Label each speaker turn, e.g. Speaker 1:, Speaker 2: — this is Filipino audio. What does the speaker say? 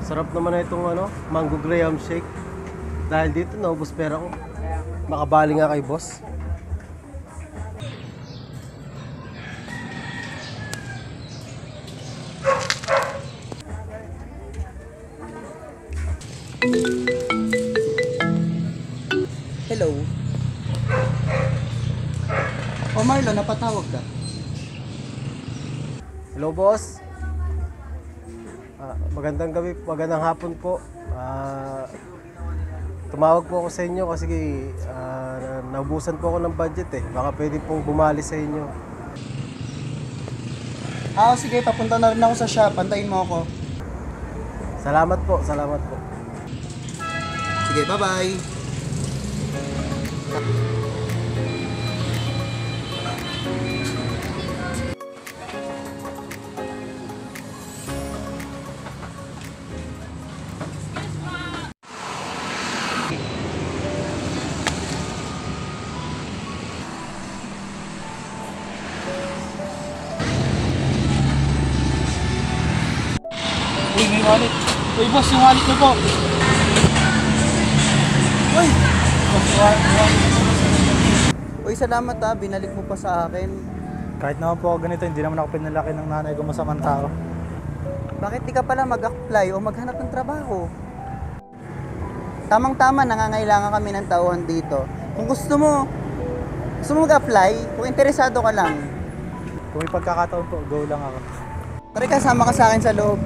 Speaker 1: Sarap naman na itong mango graham shake. Dahil dito naubos pera ko. Makabali nga kay boss.
Speaker 2: Hello. O Marlo, napatawag ka?
Speaker 1: Hello boss. Magandang gabi, magandang hapon po. Tumawag po ako sa inyo kasi naubusan po ako ng budget eh. Baka pwede pong bumali sa inyo.
Speaker 2: Sige, papunta na rin ako sa shop. Antayin mo ako.
Speaker 1: Salamat po, salamat po.
Speaker 2: Sige, bye-bye.
Speaker 3: Uy, may wallet. Uy, boss, yung wallet mo po.
Speaker 2: Uy!
Speaker 3: Boss, yung wallet mo po.
Speaker 2: Uy, salamat ha. Binalik mo pa sa akin.
Speaker 3: Kahit naman po ako ganito, hindi naman ako pinalaki ng nanay ko masamang tao.
Speaker 2: Bakit di ka pala mag-apply o maghanap ng trabaho? Tamang-tama, nangangailangan kami ng tauhan dito. Kung gusto mo mag-apply, kung interesado ka lang,
Speaker 3: Kung may pagkakataon po, go lang ako.
Speaker 2: tara kasama ka sa akin sa loob.